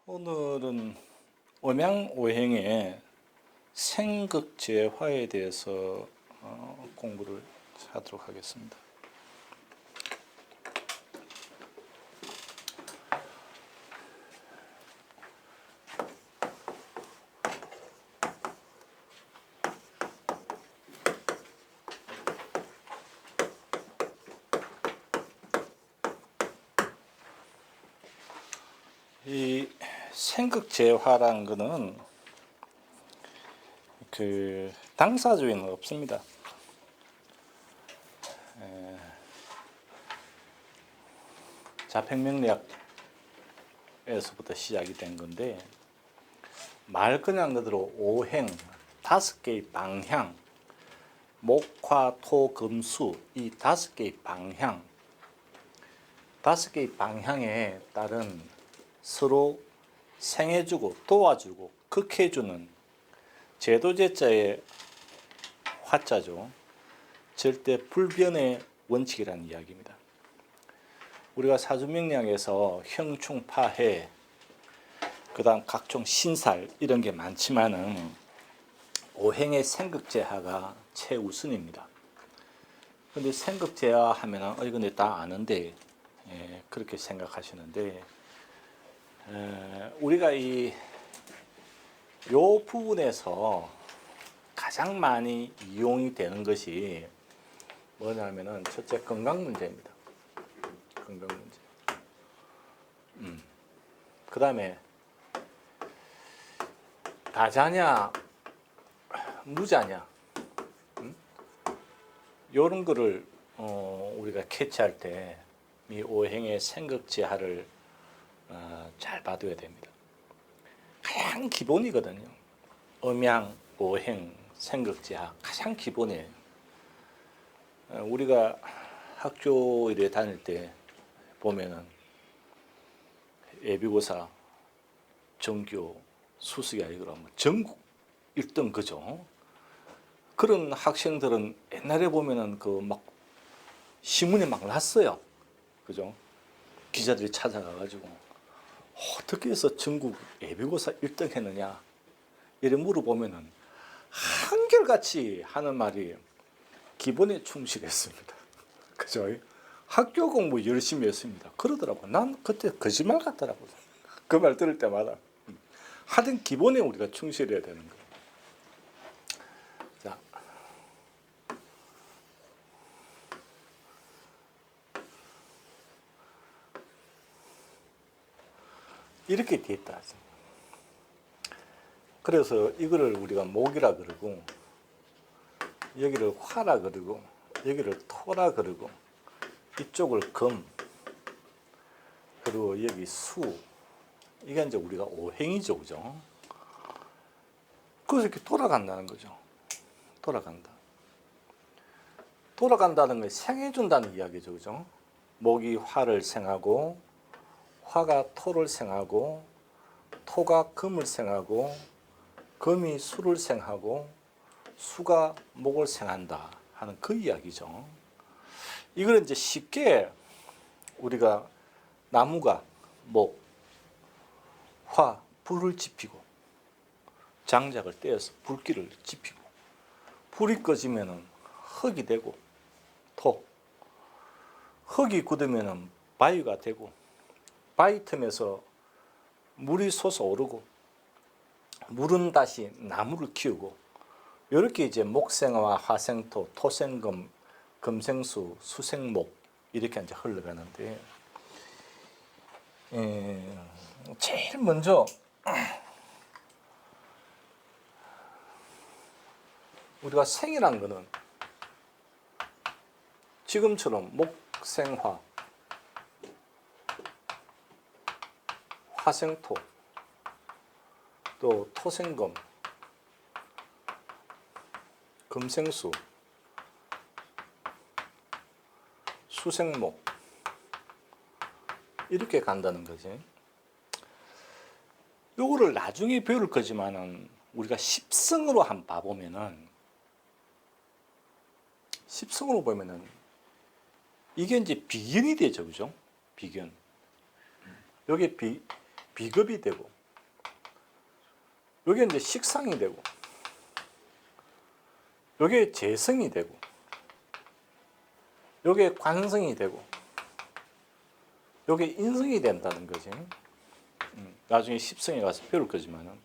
오늘은 음양오행의 생극재화에 대해서 공부를 하도록 하겠습니다. 이 생극재화라는 것은 당사주에는 없습니다. 자팽명리학에서부터 시작이 된 건데, 말 그냥 그대로 오행, 5개의 방향, 목, 화, 토, 금, 수, 이 5개의 방향, 5개의 방향에 따른 서로 생해주고 도와주고 극해주는 제도제자의 화자죠. 절대 불변의 원칙이라는 이야기입니다. 우리가 사주명리학에서 형충파해, 그 다음 각종 신살 이런 게 많지만은 오행의 생극재화가 최우선입니다. 근데 생극재화 하면은 근데 다 아는데, 그렇게 생각하시는데, 우리가 요 부분에서 가장 많이 이용이 되는 것이 뭐냐면은 첫째 건강 문제입니다. 건강 문제. 그 다음에 다자냐 무자냐, 요런 거를 우리가 캐치할 때 이 오행의 생극재화를 잘 봐둬야 됩니다. 가장 기본이거든요. 음양, 오행, 생극재화 가장 기본이에요. 우리가 학교 일에 다닐 때 보면은 예비고사, 전교, 수석이 아니고 전국 1등 그죠? 그런 학생들은 옛날에 보면은 막 신문에 막 났어요. 그죠? 기자들이 찾아가가지고 어떻게 해서 전국 예비고사 1등 했느냐 이래 물어보면은 한결같이 하는 말이 기본에 충실했습니다. 그죠? 학교 공부 열심히 했습니다. 그러더라고. 난 그때 거짓말 같더라고. 그 말 들을 때마다 하여튼 기본에 우리가 충실해야 되는 거예요. 자, 이렇게 돼 있다. 그래서 이거를 우리가 목이라 그러고, 여기를 화라 그러고, 여기를 토라 그러고, 이쪽을 금, 그리고 여기 수, 이게 이제 우리가 오행이죠, 그죠? 그래서 이렇게 돌아간다는 거죠. 돌아간다. 돌아간다는 건 생해준다는 이야기죠, 그죠? 목이 화를 생하고, 화가 토를 생하고, 토가 금을 생하고, 금이 수를 생하고, 수가 목을 생한다 하는 그 이야기죠. 이걸 이제 쉽게 우리가 나무가 목, 화, 불을 지피고, 장작을 떼어서 불길을 지피고, 불이 꺼지면은 흙이 되고, 토, 흙이 굳으면은 바위가 되고, 바위 틈에서 물이 솟아오르고, 물은 다시 나무를 키우고, 이렇게 이제 목생화, 화생토, 토생금, 금생수, 수생목 이렇게 이제 흘러가는데, 제일 먼저 우리가 생이란 거는 지금처럼 목생화, 화생토, 또 토생금, 금생수, 수생목 이렇게 간다는 거지. 요거를 나중에 배울 거지만은 우리가 십성으로 한번 봐보면은 십성으로 보면은 이게 이제 비견이 되죠, 그죠? 비견. 요게 비급이 되고, 요게 이제 식상이 되고, 요게 재성이 되고, 요게 관성이 되고, 요게 인성이 된다는 거지. 나중에 십성에 가서 배울 거지만은.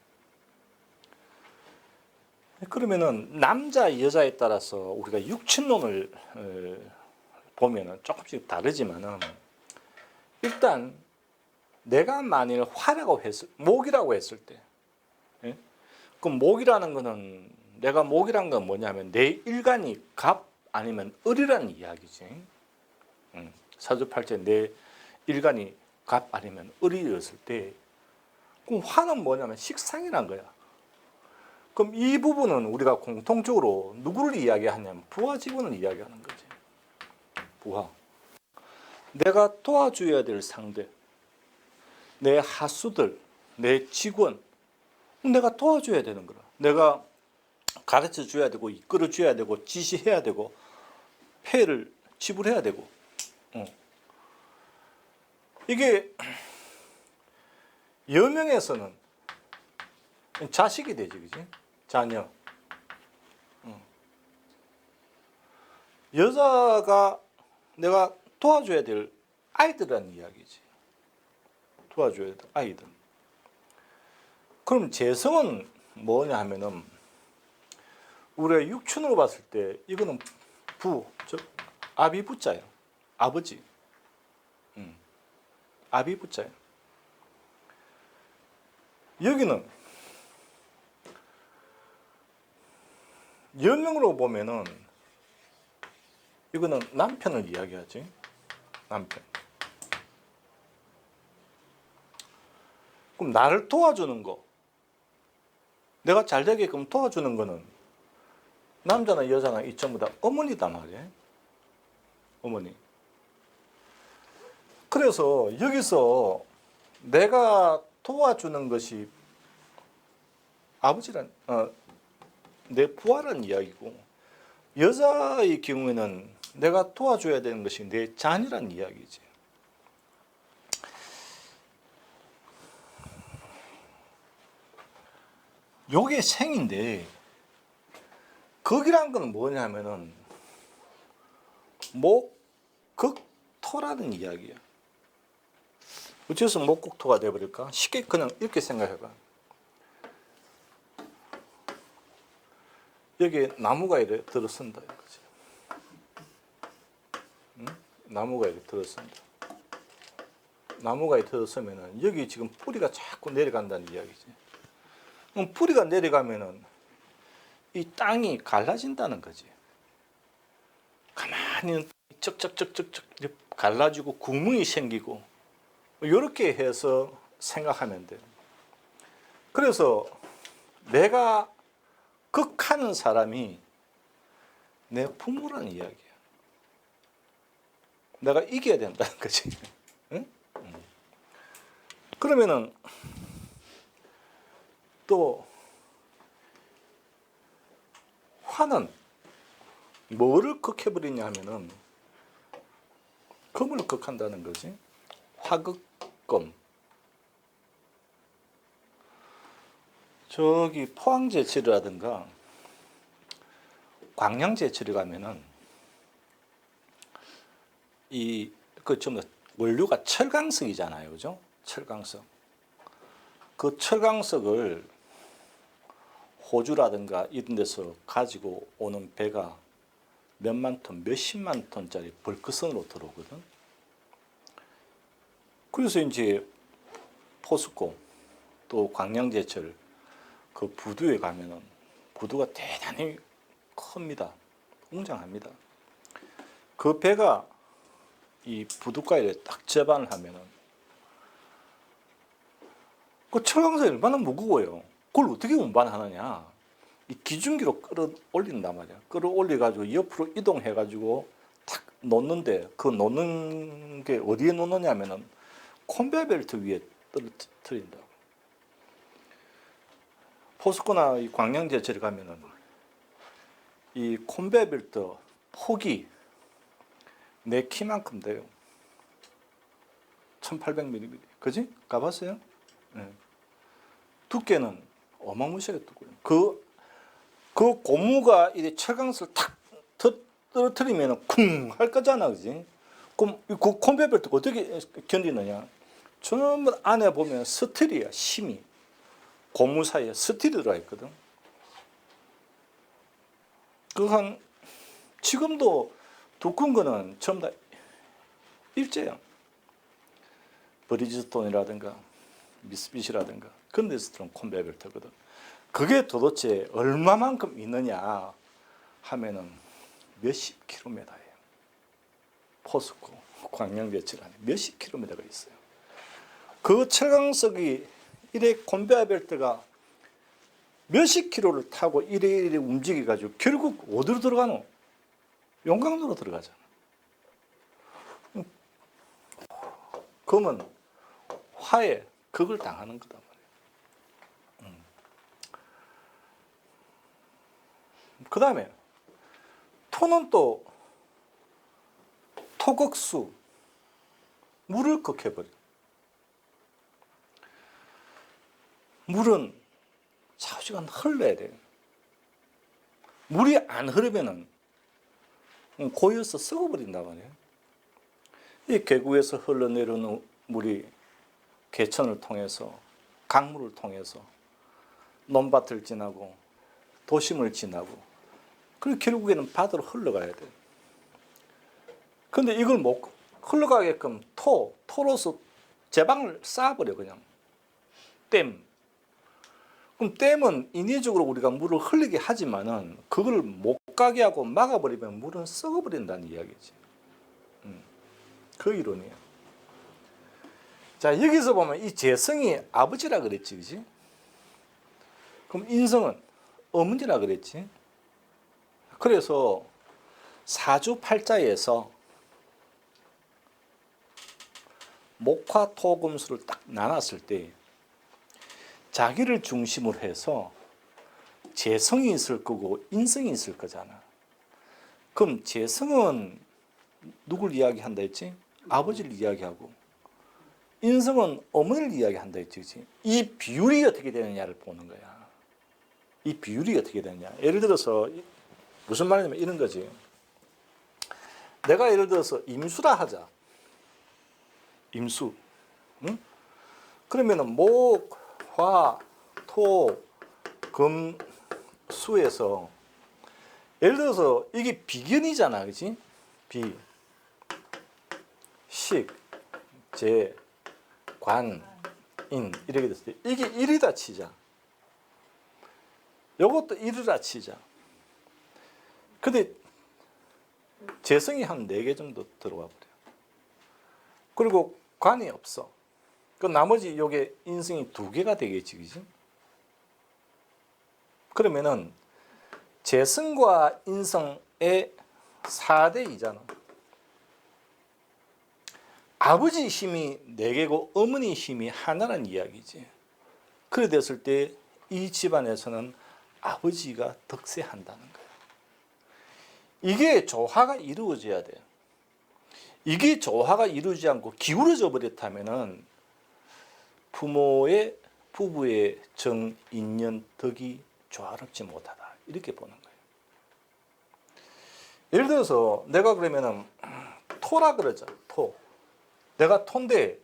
그러면은 남자 여자에 따라서 우리가 육친론을 보면은 조금씩 다르지만은 일단 내가 만일 화라고 했을 목이라고 했을 때, 예? 그럼 목이라는 거는 내가 목이란 건 뭐냐면 내 일간이 갑 아니면 을이라는 이야기지. 사주팔자에 내 일간이 갑 아니면 을이었을 때, 그럼 화는 뭐냐면 식상이란 거야. 그럼 이 부분은 우리가 공통적으로 누구를 이야기하냐면 부하 직원을 이야기하는 거지. 부하. 내가 도와줘야 될 상대, 내 하수들, 내 직원, 내가 도와줘야 되는 거라. 내가 가르쳐 줘야 되고, 이끌어 줘야 되고, 지시해야 되고, 폐를 지불해야 되고. 이게 여명에서는 자식이 되지, 그지? 자녀. 여자가 내가 도와줘야 될 아이들이라는 이야기지. 도와줘야 될 아이들. 그럼 재성은 뭐냐 하면은 우리가 육춘으로 봤을 때 이거는 즉 아비부자예요. 아버지. 아비부자예요. 여기는 연명으로 보면은 이거는 남편을 이야기하지. 남편. 그럼 나를 도와주는 거, 내가 잘 되게끔 도와주는 거는 남자나 여자나 이 전부 다 어머니다 말이에요. 어머니. 그래서 여기서 내가 도와주는 것이 아버지란 내 부하라는 이야기고, 여자의 경우에는 내가 도와줘야 되는 것이 내 자녀라는 이야기지. 요게 생인데 극이란 건 뭐냐면은 목극토라는 이야기야. 어째서 목극토가 돼버릴까? 쉽게 그냥 이렇게 생각해봐. 여기 나무가 이렇게 들어선다 이거지. 나무가 이렇게 들어선다. 나무가 이렇게 들어서면은 여기 지금 뿌리가 자꾸 내려간다는 이야기지. 그럼 뿌리가 내려가면은 이 땅이 갈라진다는 거지. 가만히 쩍쩍쩍쩍쩍 갈라지고 구멍이 생기고 이렇게 해서 생각하면 돼. 그래서 내가 극하는 사람이 내 부모라는 이야기야. 내가 이겨야 된다는 거지. 응? 그러면은 또 화는 뭐를 극해버리냐 하면은 금을 극한다는 거지. 화극금. 저기 포항제철이라든가 광양제철에 가면은 그 전부 원료가 철강석이잖아요, 그죠? 철강석. 그 철강석을 호주라든가 이런 데서 가지고 오는 배가 몇만 톤, 몇십만 톤짜리 벌크선으로 들어오거든. 그래서 이제 포스코 또 광양제철 그 부두에 가면은 부두가 대단히 큽니다. 웅장합니다. 그 배가 이 부둣가에 딱 접안을 하면은 그 철강석이 얼마나 무거워요. 그걸 어떻게 운반하느냐. 이 기중기로 끌어올린단 말이야. 끌어올려가지고 옆으로 이동해가지고 탁 놓는데 그 놓는 게 어디에 놓느냐면은 컨베이어 벨트 위에 떨어뜨린다고. 포스코나 이 광양제철에 가면은 이 컨베이어 벨트 폭이 내 키만큼 돼요. 1800mm. 그지? 가봤어요? 네. 두께는 어마무시하게 두꺼워요. 그 고무가 이 철강석을 탁 떨어뜨리면 쿵 할 거잖아. 그지? 그럼 그 컨베이어 벨트가 어떻게 견디느냐? 전부 안에 보면 스틸이야. 심이. 고무 사이에 스틸이 들어가 있거든. 그한 지금도 두꺼운 거는 전부 다 일제야. 브리지스톤이라든가 미쓰비시라든가 그런 데서 들은 컨베이어 벨트거든. 그게 도대체 얼마만큼 있느냐 하면은 몇십 킬로미터예요. 포스코 광양제철 안에 몇십 킬로미터가 있어요. 그 철강석이 이래 컨베이어 벨트가 몇십 킬로를 타고 이래 움직여가지고 결국 어디로 들어가노? 용광로로 들어가잖아. 그러면 화에 그걸 당하는 거다 말이야. 그 다음에 토는 또 토극수 물을 극해버려. 물은 좌우지간 흘러야 돼요. 물이 안 흐르면은 고여서 썩어버린단 말이에요. 이 계곡에서 흘러내려오는 물이 개천을 통해서 강물을 통해서 논밭을 지나고 도심을 지나고 그리고 결국에는 바다로 흘러가야 돼요. 그런데 이걸 못 흘러가게끔 토로서 제방을 쌓아버려 그냥. 댐. 그럼 댐은 인위적으로 우리가 물을 흘리게 하지만은 그걸 못 가게 하고 막아버리면 물은 썩어버린다는 이야기지. 그 이론이에요. 자, 여기서 보면 이 재성이 아버지라 그랬지, 그지? 그럼 인성은 어머니라 그랬지. 그래서 사주팔자에서 목화토금수를 딱 나눴을 때 자기를 중심으로 해서 재성이 있을 거고 인성이 있을 거잖아. 그럼 재성은 누굴 이야기한다 했지? 아버지를 이야기하고 인성은 어머니를 이야기한다 했지. 이 비율이 어떻게 되느냐를 보는 거야. 이 비율이 어떻게 되느냐. 예를 들어서 무슨 말이냐면 이런 거지. 내가 예를 들어서 임수라 하자. 임수. 응? 그러면은 목, 화, 토, 금, 수에서 예를 들어서 이게 비견이잖아. 그렇지? 비, 식, 재, 관, 인 이렇게 됐을 때 이게 1이다 치자. 요것도 1이라 치자. 근데 재성이 한 4개 정도 들어와 버려. 그리고 관이 없어. 그 나머지 요게 인성이 2개가 되겠지. 그지? 그러면은 재성과 인성의 4대2잖아. 아버지 힘이 4개고 어머니 힘이 하나라는 이야기지. 그래 됐을 때 이 집안에서는 아버지가 득세한다는 거야. 이게 조화가 이루어져야 돼. 이게 조화가 이루어지지 않고 기울어져 버렸다면은 부부의 정, 인연, 덕이 조화롭지 못하다. 이렇게 보는 거예요. 예를 들어서 내가 그러면은 토라 그러죠. 토. 내가 토인데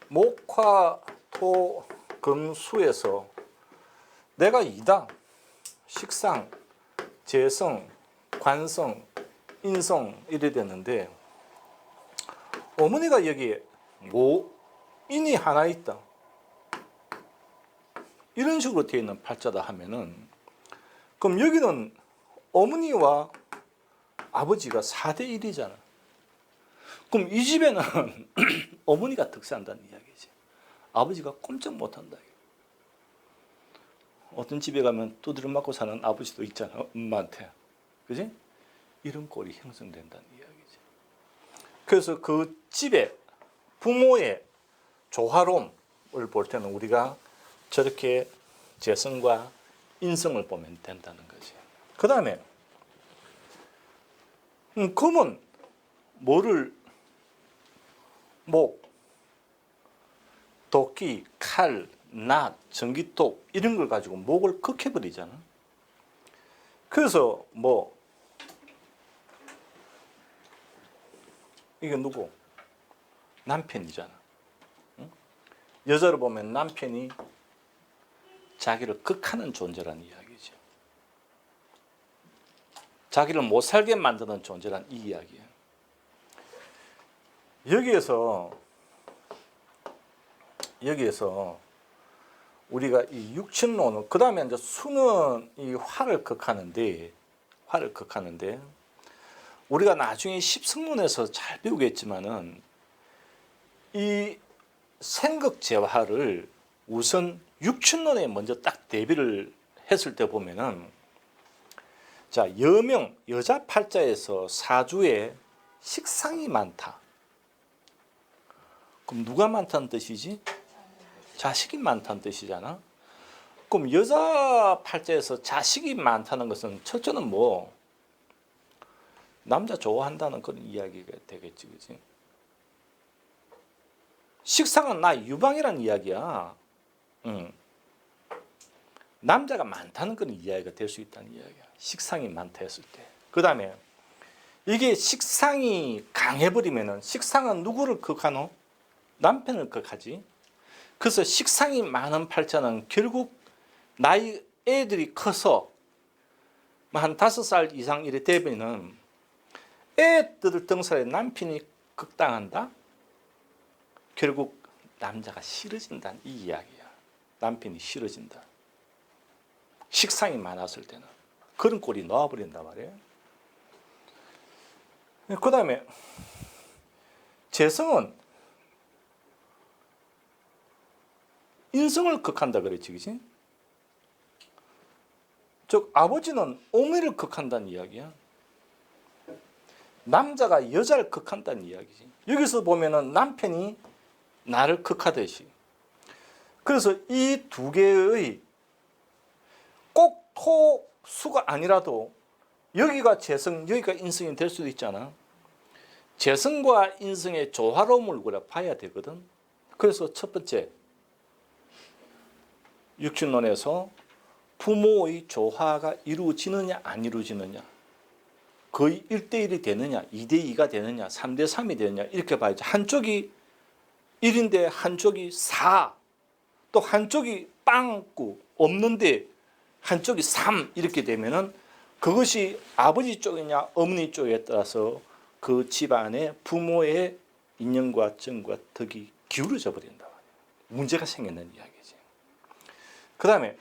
목화, 토, 금, 수에서 내가 이다. 식상, 재성, 관성, 인성 이래 됐는데 어머니가 여기에 인이 하나 있다. 이런 식으로 되어 있는 팔자다 하면은 그럼 여기는 어머니와 아버지가 4대1이잖아. 그럼 이 집에는 어머니가 득세한다는 이야기지. 아버지가 꼼짝 못한다. 어떤 집에 가면 두드려 맞고 사는 아버지도 있잖아, 엄마한테. 그지? 이런 꼴이 형성된다는 이야기지. 그래서 그 집에 부모의 조화로움을 볼 때는 우리가 저렇게 재성과 인성을 보면 된다는 거지. 그 다음에 금은 뭐를 목, 도끼, 칼, 낫, 전기톱 이런 걸 가지고 목을 극해버리잖아. 그래서 뭐 이게 누구? 남편이잖아. 응? 여자를 보면 남편이 자기를 극하는 존재라는 이야기죠. 자기를 못 살게 만드는 존재란 이 이야기예요. 여기에서 우리가 이 육친론은 그 다음에 이제 수는 이 화를 극하는데 우리가 나중에 십성론에서 잘 배우겠지만은 이 생극재화를 우선 육친론에 먼저 딱 대비를 했을 때 보면은 자 여명 여자 팔자에서 사주에 식상이 많다. 그럼 누가 많다는 뜻이지? 자식이 많다는 뜻이잖아. 그럼 여자 팔자에서 자식이 많다는 것은 첫째는 뭐 남자 좋아한다는 그런 이야기가 되겠지, 그렇지? 식상은 나 유방이라는 이야기야. 남자가 많다는 그런 이야기가 될 수 있다는 이야기야. 식상이 많다 했을 때. 그 다음에 이게 식상이 강해버리면은 식상은 누구를 극하노? 남편을 극하지. 그래서 식상이 많은 팔자는 결국 나이 애들이 커서 한 5살 이상 이래 되면은 애들 등살에 남편이 극당한다. 결국 남자가 싫어진다는 이 이야기야. 남편이 싫어진다. 식상이 많았을 때는 그런 꼴이 나와버린단 말이에요. 그 다음에 재성은 인성을 극한다 그랬지, 그치? 즉 아버지는 어머니를 극한다는 이야기야. 남자가 여자를 극한다는 이야기지. 여기서 보면은 남편이 나를 극하듯이. 그래서 이 두 개의 꼭 토수가 아니라도 여기가 재성, 여기가 인성이 될 수도 있잖아. 재성과 인성의 조화로움을 우리가 봐야 되거든. 그래서 첫 번째 육친론에서 부모의 조화가 이루어지느냐 안 이루어지느냐, 거의 1대1이 되느냐 2대2가 되느냐 3대3이 되느냐 이렇게 봐야지. 한쪽이 1인데 한쪽이 4, 또 한쪽이 빵꾸 없는데 한쪽이 3 이렇게 되면은 그것이 아버지 쪽이냐 어머니 쪽에 따라서 그 집안의 부모의 인연과 정과 덕이 기울어져 버린다. 문제가 생기는 이야기지. 그 다음에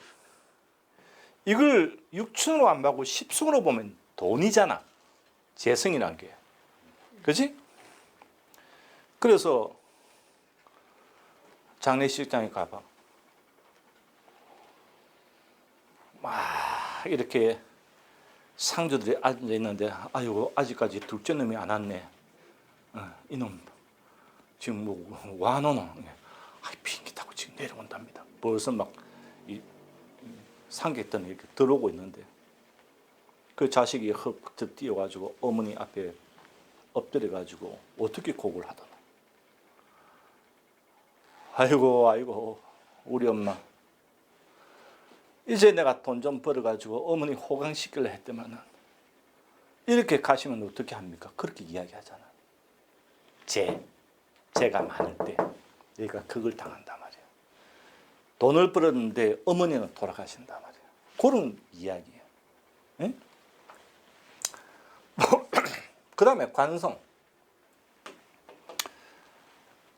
이걸 육춘으로 안 보고 십승으로 보면 돈이잖아. 재성이란 게. 그렇지? 그래서 장례식장에 가봐. 막 이렇게 상주들이 앉아 있는데 아이고 아직까지 둘째 놈이 안 왔네. 이놈 지금 뭐 와노노. 비행기 타고 지금 내려온답니다. 벌써 막 이 상객들이 이렇게 들어오고 있는데 그 자식이 헉 뛰어가지고 어머니 앞에 엎드려가지고 어떻게 곡을 하더라. 아이고 우리 엄마 이제 내가 돈 좀 벌어가지고 어머니 호강시키려 했더만은 이렇게 가시면 어떻게 합니까? 그렇게 이야기하잖아. 제가 많을 때 얘가 그걸 당한단 말이에요. 돈을 벌었는데 어머니는 돌아가신단 말이에요. 그런 이야기예요. 네? 그 다음에 관성.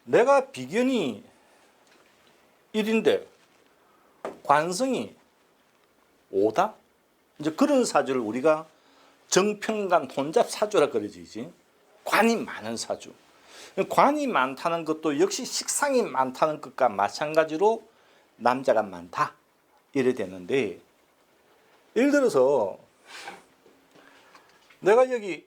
내가 비견이 1인데 관성이 5다? 이제 그런 사주를 우리가 정평간 혼잡 사주라 그러지. 관이 많은 사주. 관이 많다는 것도 역시 식상이 많다는 것과 마찬가지로 남자가 많다 이래 되는데, 예를 들어서 내가 여기